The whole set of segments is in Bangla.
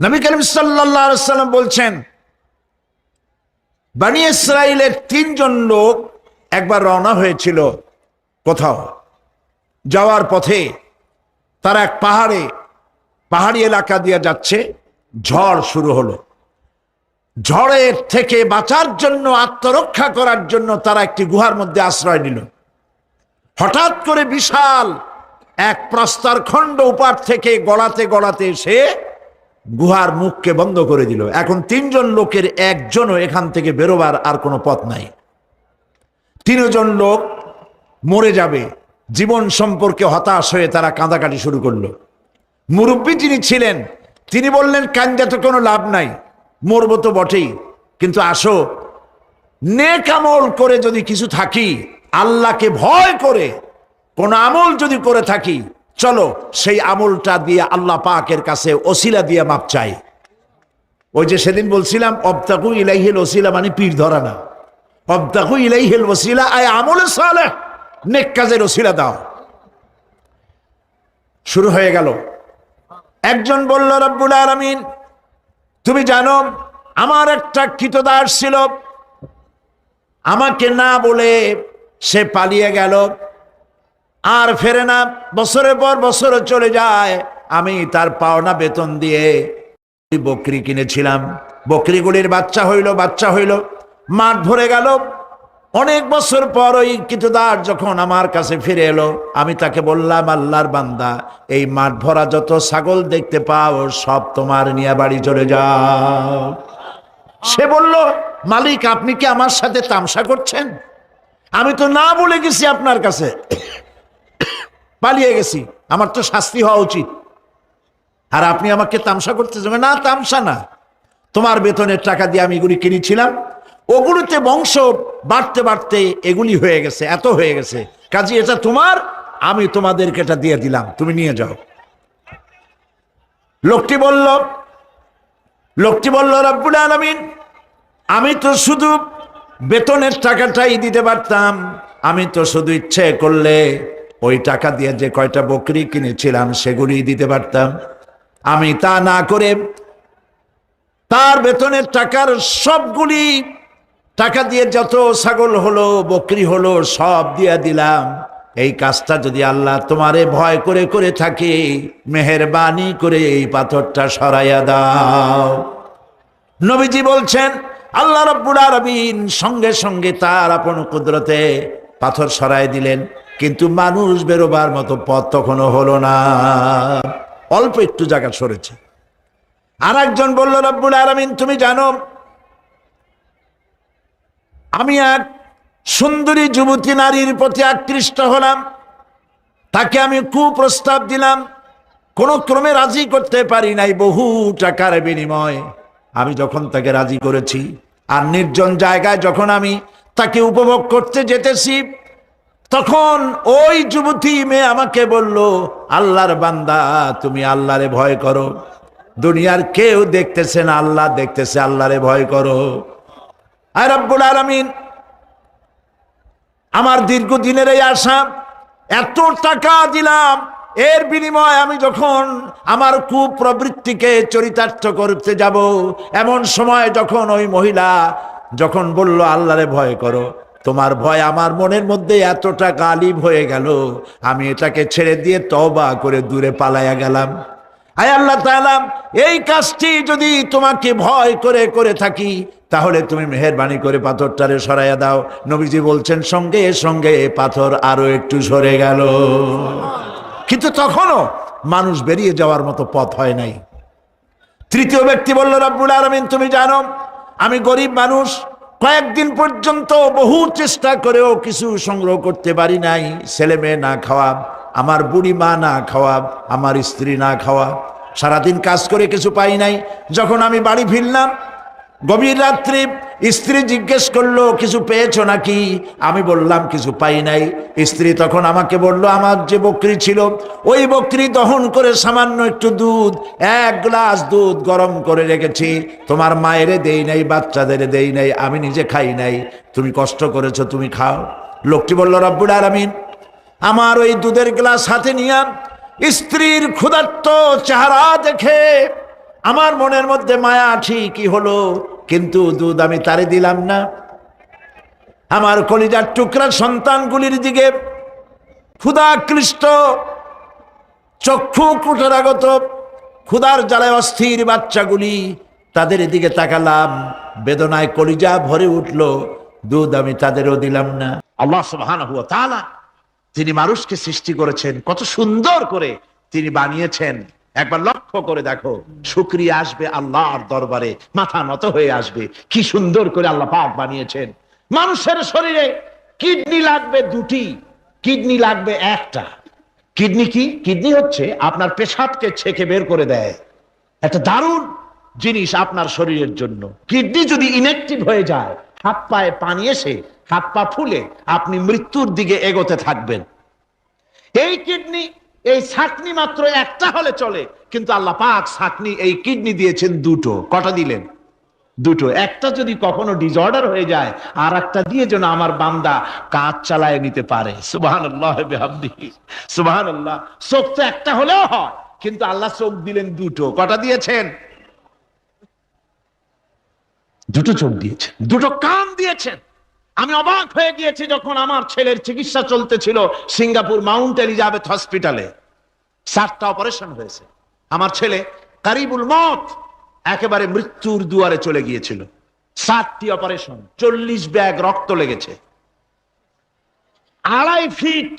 নবী করিম সাল্লাল্লাহু আলাইহি ওয়াসাল্লাম বলছেন, বনি ইসরাইলের 3 জন লোক একবার রওনা হয়েছিল কোথাও যাওয়ার পথে। তারা এক পাহাড়ি এলাকা দিয়ে যাচ্ছে, ঝড় শুরু হলো। ঝড়ের থেকে বাঁচার জন্য, আত্মরক্ষা করার জন্য তারা একটি গুহার মধ্যে আশ্রয় নিল। হঠাৎ করে বিশাল এক প্রস্তর খণ্ড উপর থেকে গড়াতে গড়াতে এসে গুহার মুখকে বন্ধ করে দিল। এখন 3 জন লোকের একজনও এখান থেকে বেরোবার আর কোনো পথ নাই। 3 জন লোক মরে যাবে, জীবন সম্পর্কে হতাশ হয়ে তারা কাঁদাকাটি শুরু করলো। মুরব্বী যিনি ছিলেন তিনি বললেন, কান্দা তো কোনো লাভ নাই, মরবো তো বটেই, কিন্তু আসো নেক আমল করে যদি কিছু থাকি, আল্লাহকে ভয় করে কোন আমল যদি করে থাকি, চলো সেই আমলটা দিয়ে আল্লাহ পাকের কাছে ওসিলা দিয়ে মাপ চাই। ওই যে সেদিন বলছিলাম, অবতাকু ইলাইহিল ওসিলা মানে পীর ধরা না, অবতাকু ইলাইহিল ওসিলা আয় আমলে সালেহ, নেক কাজের ওসিলা দাও। শুরু হয়ে গেল। একজন বলল, রব্বুল আলামিন তুমি জানো আমার একটা কৃতদাস ছিল, আমাকে না বলে সে পালিয়ে গেল, আর ফেরে না, বছরের পর বছর চলে যায়। আমি তার পাওনা বেতন দিয়ে বকরি কিনেছিলাম, বকরিগুলির বাচ্চা হইল, মাঠ ভরে গেল। অনেক বছর পর ওই কৃতদাস যখন আমার কাছে ফিরে এলো, আমি তাকে বললাম, আল্লাহর বান্দা, এই মাঠ ভরা যত ছাগল দেখতে পাও সব তোমার নিয়ে বাড়ি চলে যাও। সে বলল, মালিক আপনি কি আমার সাথে তামসা করছেন? আমি তো না বলে গেছি আপনার কাছে, পালিয়ে গেছি, আমার তো শাস্তি হওয়া উচিত, আর আপনি আমাকে তামসা করতেছেন? না, তামসা না, তোমার বেতনের টাকা দিয়ে আমি এগুলি কিনেছিলাম, ওগুলোতে বংশ বাড়তে বাড়তে এগুলি হয়ে গেছে, এত হয়ে গেছে, কাজে এটা তোমার, আমি তোমাদেরকে এটা দিয়ে দিলাম, তুমি নিয়ে যাও। লোকটি বলল, রব্বুল আলামিন আমি তো শুধু বেতনের টাকাটাই দিতে পারতাম, আমি তো শুধু ইচ্ছে করলে ওই টাকা দিয়ে যে কয়টা বকরি কিনেছিলাম সেগুলি দিতে পারতাম। আমি তা না করে তার বেতনের টাকার সবগুলি টাকা দিয়ে যত ছাগল হলো, বকরি হলো, সব দিয়ে দিলাম। এই কাজটা যদি আল্লাহ তোমারে ভয় করে করে থাকে, মেহেরবানি করে এই পাথরটা সরাইয়া দাও। নবীজি বলছেন, আল্লাহ রাব্বুল আলামিন সঙ্গে সঙ্গে তার আপন কুদরতে পাথর সরাই দিলেন, কিন্তু মানুষ বেরোবার মতো পথ তখনও হলো না, অল্প একটু জায়গা সরেছে। আর একজন বলল, রাব্বুল আলামিন তুমি জানো আমি এক সুন্দরী যুবতী নারীর প্রতি আকৃষ্ট হলাম, তাকে আমি কুপ্রস্তাব দিলাম, কোনো ক্রমে রাজি করতে পারি নাই, বহু টাকার বিনিময় আমি যখন তাকে রাজি করেছি, আর নির্জন জায়গায় যখন আমি তাকে উপভোগ করতে যেতেছি, তখন ওই যুবতী মেয়ে আমাকে বলল, আল্লাহর বান্দা তুমি আল্লাহরে ভয় করো, দুনিয়ার কেউ দেখতেছে না, আল্লাহ দেখতেছে, আল্লাহরে ভয় করো। আর রব্বুল আলামিন আমার দীর্ঘদিনের এই আশা, এত টাকা দিলাম, এর বিনিময় আমি যখন আমার কুপ্রবৃত্তিকে চরিতার্থ করতে যাব, এমন সময় যখন ওই মহিলা যখন বলল আল্লাহরে ভয় করো, তোমার ভয় আমার মনের মধ্যে এতটা গালিব হয়ে গেল, আমি এটাকে ছেড়ে দিয়ে তওবা করে দূরে পালাইয়া গেলাম। আয় আল্লাহ তাআলা, এই কাজটি যদি তোমাকে ভয় করে করে থাকি, তাহলে তুমি মেহেরবানি করে পাথরটারে সরাইয়া দাও। নবীজি বলছেন, সঙ্গে সঙ্গে পাথর আরো একটু সরে গেল, কিন্তু তখনও মানুষ বেরিয়ে যাওয়ার মতো পথ হয় নাই। তৃতীয় ব্যক্তি বলল, রব্বুল আলামিন তুমি জানো আমি গরিব মানুষ, কয়েকদিন পর্যন্ত বহু চেষ্টা করেও কিছু সংগ্রহ করতে পারি নাই, ছেলে মেয়ে না খাওয়া, আমার বুড়ি মা না খাওয়া, আমার স্ত্রী না খাওয়া, সারাদিন কাজ করে কিছু পাই নাই। যখন আমি বাড়ি ফিরলাম গভীর রাত্রে, স্ত্রী জিজ্ঞেস করলো কিছু পেয়েছো নাকি? আমি বললাম কিছু পাই নাই। স্ত্রী তখন আমাকে বলল, আমার যে বকরি ছিল ওই বকরি দহন করে সামান্য একটু দুধ, 1 গ্লাস দুধ গরম করে রেখেছি, তোমার মায়েরে দেই নাই, বাচ্চাদের দেই নাই, আমি নিজে খাই নাই, তুমি কষ্ট করেছো, তুমি খাও। লোকটি বলল, রব্বুল আলামিন আমার ওই দুধের গ্লাস হাতে নিয়ে স্ত্রীর ক্ষুধার্ত চেহারা দেখে আমার মনের মধ্যে মায়া ঠিকই হলো, কিন্তু দুধ আমি তারে দিলাম না। আমার কলিজার টুকরা সন্তানগুলির দিকে ক্ষুধাকৃষ্ট চক্ষু কুটরাগত ক্ষুধার জ্বালায় অস্থির বাচ্চাগুলি, তাদের দিকে তাকালাম, বেদনায় কলিজা ভরে উঠল, দুধ আমি তাদেরও দিলাম না। আল্লাহ সুবহানাহু ওয়া তাআলা তিনি মানুষকে সৃষ্টি করেছেন, কত সুন্দর করে তিনি বানিয়েছেন। একবার লক্ষ্য করে দেখো, শুকরিয়া আসবে আল্লাহর দরবারে, মাথা নত হয়ে আসবে। কি সুন্দর করে আল্লাহ পাক বানিয়েছেন। মানুষের শরীরে কিডনি লাগবে দুটি, কিডনি লাগবে একটা। কিডনি কি? কিডনি হচ্ছে আপনার পেশাবকে ছেঁকে বের করে দেয়, একটা দারুণ জিনিস আপনার শরীরের জন্য। কিডনি যদি ইনঅ্যাক্টিভ হয়ে যায়, হাত পায়ে পানি এসে হাত পা ফুলে আপনি মৃত্যুর দিকে এগোতে থাকবেন। এই কিডনি, এই ছাকনি মাত্র একটা হলে চলে, কিন্তু আল্লাহ পাক ছাকনি এই কিডনি দিয়েছেন দুটো। কটা দিলেন? দুটো। একটা যদি কখনো ডিসঅর্ডার হয়ে যায়, আর একটা দিয়ে যেন আমার বান্দা কাজ চালায় নিতে পারে। সুবহানাল্লাহ বিহামদিহি, সুবহানাল্লাহ। চোখ তো একটা হলেও হয়, কিন্তু আল্লাহ চোখ দিলেন দুটো। কটা দিয়েছেন? দুটো চোখ দিয়েছেন, দুটো কান দিয়েছেন। আমি অবাক হয়ে গিয়েছি যখন আমার ছেলের চিকিৎসা চলতেছিল সিঙ্গাপুর মাউন্ট এলিজাবেথ হসপিটালে। 7টা অপারেশন হয়েছে। আমার ছেলে কারিবুল মত, একেবারে মৃত্যুর দুয়ারে চলে গিয়েছিল। 7টি অপারেশন, 40 ব্যাগ রক্ত লেগেছে। 2.5 ফিট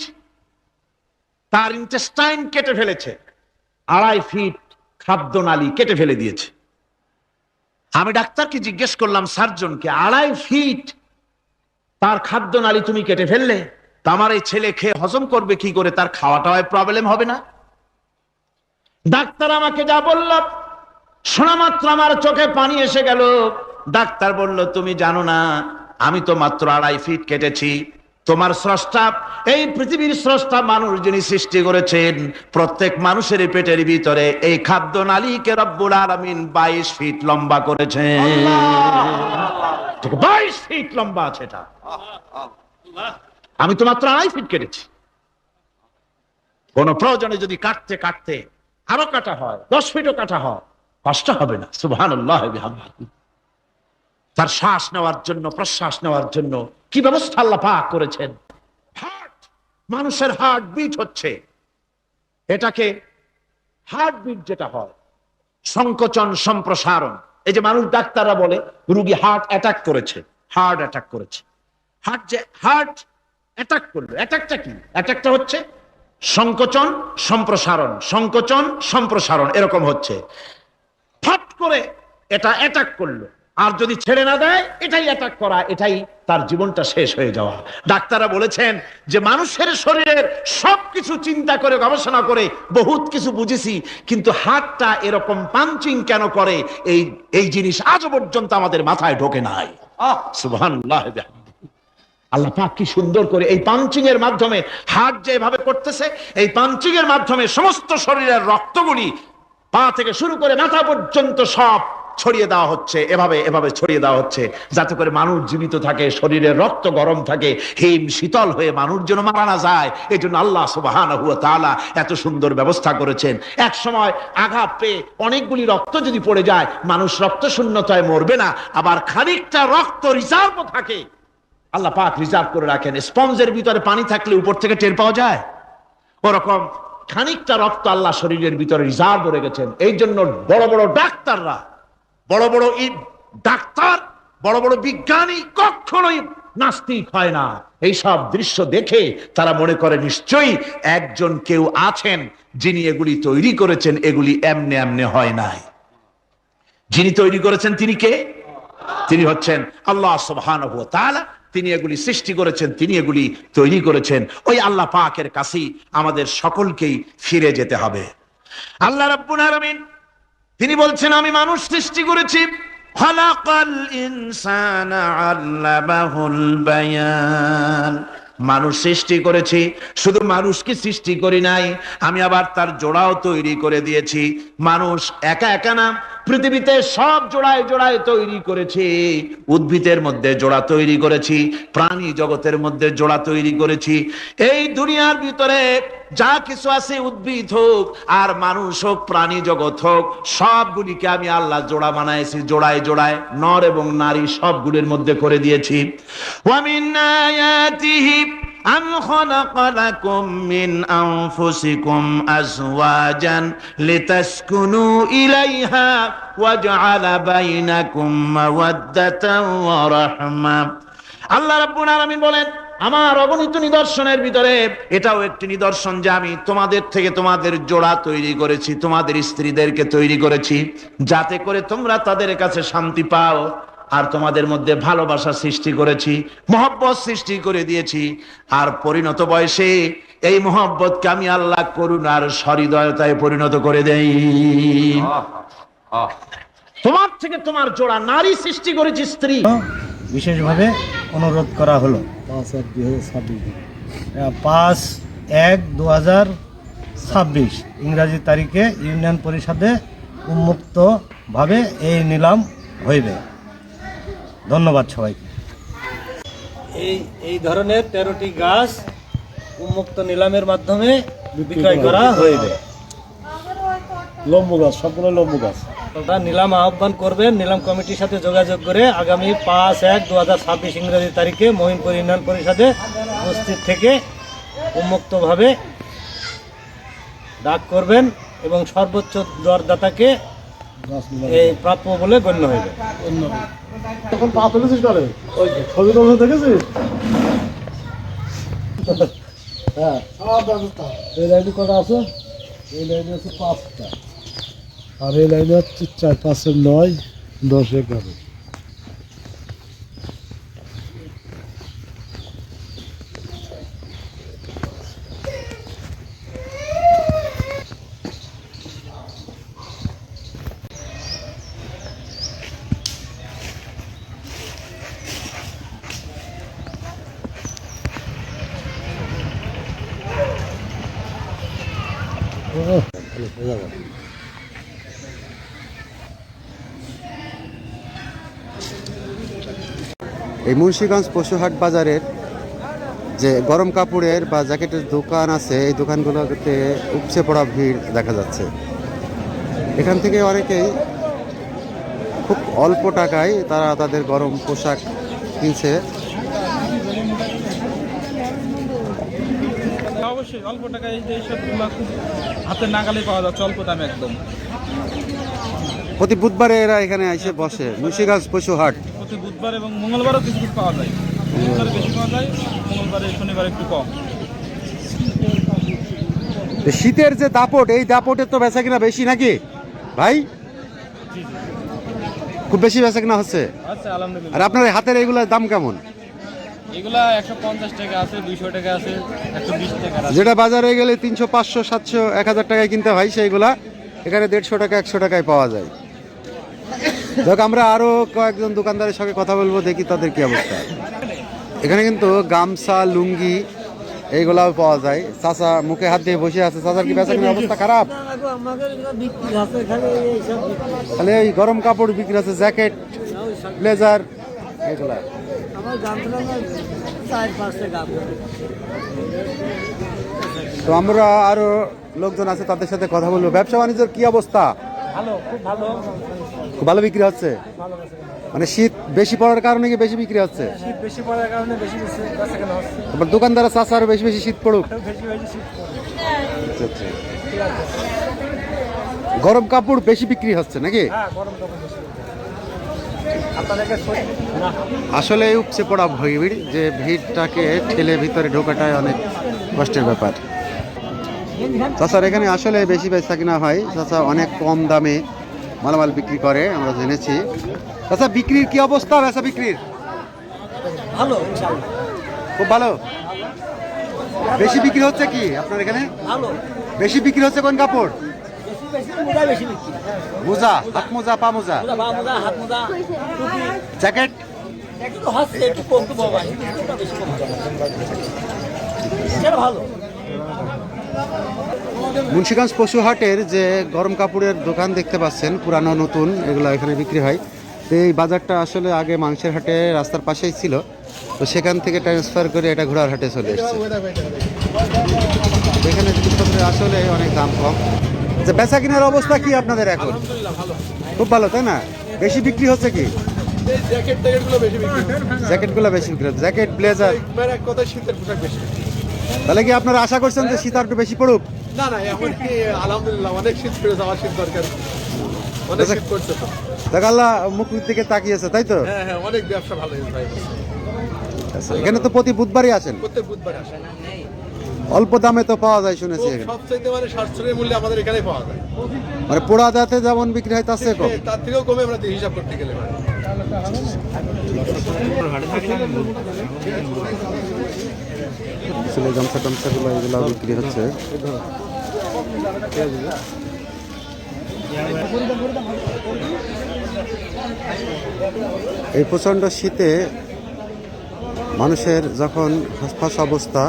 তার ইন্টেস্টাইন কেটে ফেলেছে, 2.5 ফিট খাদ্যনালী কেটে ফেলে দিয়েছে। আমি ডাক্তারকে জিজ্ঞেস করলাম, সার্জনকে, 2.5 ফিট তার খাদ্যনালী তুমি কেটে ফেললে, তা আমার এই ছেলে খেয়ে হজম করবে কি করে? তার খাওয়াটাও প্রবলেম হবে না? ডাক্তার আমাকে যা বলল, শোনা মাত্র আমার চোখে পানি এসে গেল। ডাক্তার বলল, তুমি জানো না, আমি তো মাত্র 2.5 ফিট কেটেছি। তোমার স্রষ্টা, এই পৃথিবীর স্রষ্টা মানুষ যিনি সৃষ্টি করেছেন, প্রত্যেক মানুষের পেটের ভিতরে এই খাদ্য নালীকে রব্বুল আলামিন 22 ফিট লম্বা করেছেন। 22 ফিট লম্বা আছে এটা। আমি তো মাত্র 2.5 ফিট কেটেছি। কোন প্রয়োজনে যদি কাটতে কাটতে আরো কাটা হয়, 10 ফিটও কাটা হয়, কষ্ট হবে না। সুবহানাল্লাহ বিহামদিহি। তার শ্বাস নেওয়ার জন্য, প্রশ্বাস নেওয়ার জন্য কি ব্যবস্থা আল্লাহ পাক করেছেন। হার্ট, মানুষের হার্ট বিট হচ্ছে, এটাকে হার্ট বিট যেটা হয়, সংকোচন সম্প্রসারণ। এই যে মানুষ, ডাক্তাররা বলে রোগী হার্ট অ্যাটাক করেছে, হার্ট অ্যাটাক করেছে। হার্ট যে হার্ট অ্যাটাক করলো, অ্যাটাকটা কি? অ্যাটাকটা হচ্ছে সংকোচন সম্প্রসারণ, সংকোচন সম্প্রসারণ, এরকম হচ্ছে। ফট করে এটা অ্যাটাক করলো, আর যদি ছেড়ে না দেয়, এটাই অ্যাটাক করা, এটাই তার জীবনটা শেষ হয়ে যাওয়া। ডাক্তাররা বলেছেন যে মানুষের শরীরের সবকিছু চিন্তা করে, গবেষণা করে বহুত কিছু বুঝেছি, কিন্তু হার্টটা এরকম পাঞ্চিং কেন করে, এই জিনিস আজও পর্যন্ত আমাদের মাথায় ঢোকে নাই। সুবহানাল্লাহ। আল্লাহ পাক কি সুন্দর করে এই পাঞ্চিং এর মাধ্যমে, হার্ট যে এভাবে করতেছে, এই পাঞ্চিং এর মাধ্যমে সমস্ত শরীরের রক্তগুলি পা থেকে শুরু করে মাথা পর্যন্ত সব ছড়িয়ে দেওয়া হচ্ছে, এভাবে এভাবে ছড়িয়ে দেওয়া হচ্ছে, যাতে করে মানুষ জীবিত থাকে, শরীরের রক্ত গরম থাকে, হিম শীতল হয়ে মানুষ যেন মারা না যায়। এই জন্য আল্লাহ সুবহানাহু ওয়া তাআলা এত সুন্দর ব্যবস্থা করেছেন। এক সময় আঘাত পেয়ে অনেকগুলি রক্ত যদি পড়ে যায়, মানুষ রক্ত শূন্যতায় মরবে না, আবার খানিকটা রক্ত রিজার্ভ থাকে। আল্লাহ পাক রিজার্ভ করে রাখেন। স্পঞ্জের ভিতরে পানি থাকলে উপর থেকে টের পাওয়া যায়, ওরকম খানিকটা রক্ত আল্লাহ শরীরের ভিতরে রিজার্ভ রেখেছেন। এই জন্য বড় বড় ডাক্তাররা, বড় বড় ডাক্তার, বড় বড় বিজ্ঞানী কখনোই নাস্তিক হয় না। এই সব দৃশ্য দেখে তারা মনে করে নিশ্চয়ই একজন কেউ আছেন যিনি এগুলি তৈরি করেছেন, এগুলি এমনে এমনে হয় নাই। যিনি তৈরি করেছেন তিনি কে? তিনি হচ্ছেন আল্লাহ সুবহানাহু ওয়া তাআলা। তিনি এগুলি সৃষ্টি করেছেন, তিনি এগুলি তৈরি করেছেন। ওই আল্লাহ পাকের কাছেই আমাদের সকলকেই ফিরে যেতে হবে। আল্লাহ রাব্বুল আলামিন তিনি বলছেন, আমি মানুষ সৃষ্টি করেছি, খালাকাল ইনসানা আল্লামাহুল বায়ান। মানুষ সৃষ্টি করেছি, শুধু মানুষকে সৃষ্টি করি নাই, আমি আবার তার জোড়াও তৈরি করে দিয়েছি। মানুষ একা একা না, পৃথিবীতে সব জোড়ায় জোড়ায় তৈরি করেছি, উদ্ভিদের মধ্যে জোড়া তৈরি করেছি, প্রাণী জগতের মধ্যে জোড়া তৈরি করেছি। এই দুনিয়ার ভিতরে যা কিছু আছে, উদ্ভিদ হোক আর মানুষ হোক, প্রাণী জগৎ হোক, সবগুলিকে আমি আল্লাহ জোড়া বানাইছি, জোড়ায় জোড়ায় নর এবং নারী সবগুলির মধ্যে করে দিয়েছি। ওয়া মিন আয়াতিহি أم خلق لكم من أنفسكم أزواجا لتسكنوا إليها وجعل بينكم مودة ورحمة। আল্লাহ রাব্বুল আলামিন বলেন, আমার অগণিত নিদর্শনের ভিতরে এটাও একটি নিদর্শন যে আমি তোমাদের থেকে তোমাদের জোড়া তৈরি করেছি, তোমাদের স্ত্রীদেরকে তৈরি করেছি, যাতে করে তোমরা তাদের কাছে শান্তি পাও। আর তোমাদের মধ্যে ভালোবাসা সৃষ্টি করেছি, মহব্বত সৃষ্টি করে দিয়েছি। আর পরিণত বয়সে এই মহব্বতকে আমি আল্লাহ করুণার সহৃদয়তায় পরিণত করে দেই। তোমার থেকে তোমার জোড়া নারী সৃষ্টি করেছি, স্ত্রী। বিশেষভাবে অনুরোধ করা হলো 5/1/2026 ইংরাজি তারিখে ইউনিয়ন পরিষদে উন্মুক্তভাবে এই নিলাম হইবে। ধন্যবাদ সবাইকে। এই ধরনের 13টি গাছ উন্মুক্ত নিলামের মাধ্যমে বিক্রয় করা হইবে। লম্বু গাছ, সবগুলো লম্বু গাছ। নিলাম আহ্বান করবেন নিলাম কমিটির সাথে যোগাযোগ করে আগামী 5/1/2026 ইংরেজি তারিখে মহিনপুর ইউনিয়ন পরিষদে উপস্থিত থেকে উন্মুক্তভাবে ডাক করবেন এবং সর্বোচ্চ দরদাতাকে এই প্রাপ্য বলে গণ্য হইবে। এখন পা তুলেছিস কালে ওই ছবি তোলা দেখেছিস? হ্যাঁ, সব ব্যবস্থা। এই লাইনে কটা আছে? এই লাইনে আছে 5টা, আর এই লাইনে হচ্ছে 4, 5, 9, 10, 11। এই মুন্সিগঞ্জ পশুহাট বাজারের যে গরম কাপড়ের বা জ্যাকেটের দোকান আছে, এই দোকানগুলোতে উপচে পড়া ভিড় দেখা যাচ্ছে। এখান থেকে অনেকেই খুব অল্প টাকায় তারা তাদের গরম পোশাক কিনছে। অবশ্যই অল্প টাকায় যে সবগুলো খুব হাতের নাগালে পাওয়া যাচ্ছে, অল্প দামে একদম। প্রতি বুধবারে এরা এখানে এসে বসে, মুন্সিগঞ্জ পশুহাট। প্রতি বুধবার এবং মঙ্গলবারও কিছু কিছু পাওয়া যায়, বুধবারে বেশি পাওয়া যায়, মঙ্গলবারে শনিবারে একটু কম। শীতের যে দাপট, এই দাপটের তো বেচা কিনা বেশি নাকি ভাই? খুব বেশি বেচা কিনা হচ্ছে। আচ্ছা, আলহামদুলিল্লাহ। আর আপনার হাতের এইগুলোর দাম কেমন? এগুলা 150 টাকা আছে, 200 টাকা আছে, 120 টাকা আছে। যেটা বাজারে গেলে 300, 500, 700, 1000 টাকায় কিনতে হয়, সেইগুলা এখানে 150 টাকা, 100 টাকায় পাওয়া যায়। দেখ, আমরা আরো কয়েকজন দোকানদারের সঙ্গে কথা বলবো, দেখি তাদের কি অবস্থা। এখানে কিন্তু গামছা, লুঙ্গি এইগুলাও পাওয়া যায়। চাচা মুখে হাত দিয়ে বসে আছে। চাচার কি বেচা কিনার অবস্থা খারাপ? তাহলে এই গরম কাপড় বিক্রি আছে, জ্যাকেট, ব্লেজার এগুলা। তো আমরা আরো লোকজন আছে, তাদের সাথে কথা বলবো। ব্যবসা বাণিজ্যের কি অবস্থা? খুব ভালো বিক্রি হচ্ছে। মানে শীত বেশি পড়ার কারণে কি বেশি বিক্রি হচ্ছে? তারপর দোকানদার চাষা আরো বেশি বেশি শীত পড়ুক। আচ্ছা, আচ্ছা। গরম কাপড় বেশি বিক্রি হচ্ছে নাকি? আসলে উপচে পড়া ভিড়, যে ভিড়টাকে ঠেলে ভিতরে ঢোকাটাই অনেক কষ্টের ব্যাপার। চাচার এখানে আসলে বেশি বেচা কিনা হয়। চাচা অনেক কম দামে মালামাল বিক্রি করে, আমরা জেনেছি। চাচা, বিক্রির কি অবস্থা? বেচা বিক্রির ভালো, খুব ভালো। বেশি বিক্রি হচ্ছে কি আপনার এখানে? ভালো বেশি বিক্রি হচ্ছে কোন কাপড়? মোজা, হাত মোজা, পা মোজা, জ্যাকেট। ভালো। মুন্সিগঞ্জ পশু হাটের যে গরম কাপড়ের দোকান দেখতে পাচ্ছেন, পুরানো নতুন এগুলো এখানে বিক্রি হয়। তো এই বাজারটা আসলে আগে মাংসের হাটে রাস্তার পাশেই ছিল, তো সেখান থেকে ট্রান্সফার করে এটা ঘোড়ার হাটে চলে এসেছে। এখানে জিনিসপত্রের আসলে অনেক দাম কম। যে বেচা কেনার অবস্থা কি আপনাদের এখন? খুব ভালো, তাই না? বেশি বিক্রি হচ্ছে কি? জ্যাকেটগুলো বেশি বিক্রি হচ্ছে, জ্যাকেট ব্লেজার। তাহলে কি আপনারা আশা করছেন যে শীত আর একটু বেশি পড়ুক? না না, এখন কি আলহামদুলিল্লাহ অনেক শীত পড়েছে, আমার শীত দরকার, অনেক শীত পড়ছে তো। দেখ আল্লাহ মুখের দিকে তাকিয়েছে, তাই তো? হ্যাঁ হ্যাঁ, অনেক ব্যবসা ভালো হয়েছে ভাই। আচ্ছা, এখানে তো প্রতি বুধবারই আসেন, প্রত্যেক বুধবার আসে। অল্প দামে তো পাওয়া যায় শুনেছি এখানে। সবচাইতে মানে সাশ্রয়ী মূল্যে আমাদের এখানেই পাওয়া যায়। মানে পোড়া দাঁতে যেমন বিক্রি হয় তার চেয়ে কম। তার থেকেও কমে আমরা হিসাব করতে গেলে মানে। ছেলে গামছা টামছাগুলো এগুলো বিক্রি হচ্ছে। এই প্রচণ্ড শীতে মানুষের যখন হাসফাস অবস্থা,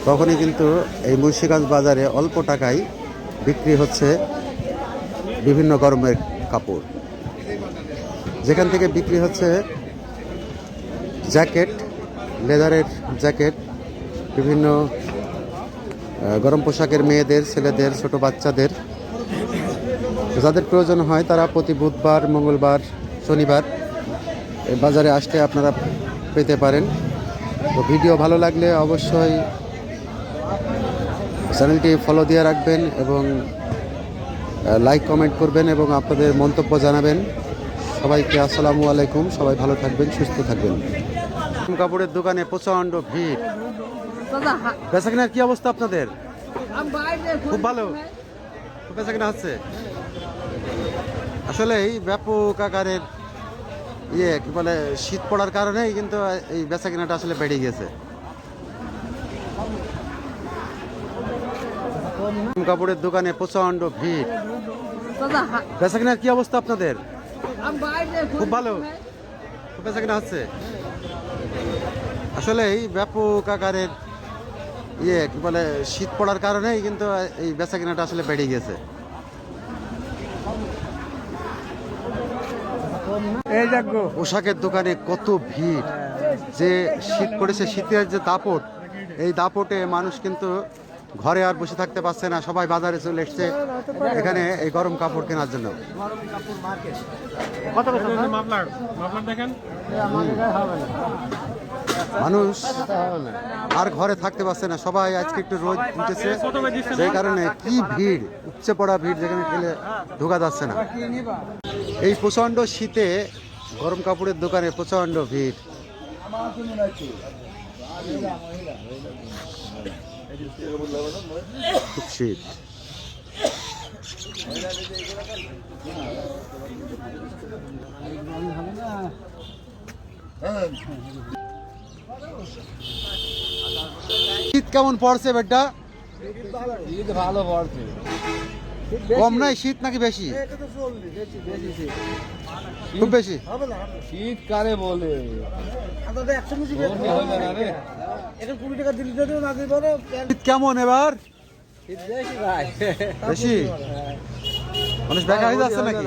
তখনই কিন্তু এই মুন্সিগঞ্জ বাজারে অল্প টাকায় বিক্রি হচ্ছে বিভিন্ন গরমের কাপড়, যেখান থেকে বিক্রি হচ্ছে জ্যাকেট, লেদারের জ্যাকেট, বিভিন্ন গরম পোশাকের মেয়েদের, ছেলেদের, ছোট বাচ্চাদের যাদের প্রয়োজন হয় তারা প্রতি বুধবার, মঙ্গলবার, শনিবার এই বাজারে আসতে আপনারা পেতে পারেন। তো ভিডিও ভালো লাগলে অবশ্যই চ্যানেলটি ফলো দিয়ে রাখবেন এবং লাইক কমেন্ট করবেন এবং আপনাদের মন্তব্য জানাবেন। সবাইকে আসসালামু আলাইকুম, সবাই ভালো থাকবেন, সুস্থ থাকবেন। কাপড়ের দোকানে প্রচণ্ড ভিড়। বেচা কেনার কি অবস্থা আপনাদের? খুব ভালো, খুব বেচা কেনা হচ্ছে। আসলে এই ব্যাপক আকারের কি বলে শীত পড়ার কারণেই কিন্তু এই বেচা কেনাটা আসলে বেড়ে গেছে। কাপড়ের দোকানে প্রচণ্ড ভিড়। বেচা কেনার কি অবস্থা আপনাদের? খুব ভালো, খুব বেচা কেনা হচ্ছে। আসলে এই ব্যাপক আকারের কি বলে শীত পড়ার কারণেই কিন্তু এই বেচা কেনাটা আসলে বেড়ে গেছে। পোশাকের দোকানে কত ভিড়, যে শীত পড়েছে, শীতের যে দাপট, এই দাপটে মানুষ কিন্তু ঘরে আর বসে থাকতে পারছে না, সবাই বাজারে চলে এসছে এখানে এই গরম কাপড় কেনার জন্য। মানুষ আর ঘরে থাকতে পারছে না, সবাই আজকে একটু রোদ উঠেছে, সেই কারণে কি ভিড়, উপচে পড়া ভিড়, যেখানে গেলে ঢোকা যাচ্ছে না। এই প্রচণ্ড শীতে গরম কাপড়ের দোকানে প্রচণ্ড ভিড়। খুব শীত। শীত কেমন পড়ছে বেটা? শীত ভালো পড়ছে। কম নাই শীত নাকি বেশি? খুব বেশি। শীত কারে বলে? শীত কেমন এবার? শীত বেশি ভাই, বেশি? মানুষ বেকার হয়ে যাচ্ছে নাকি?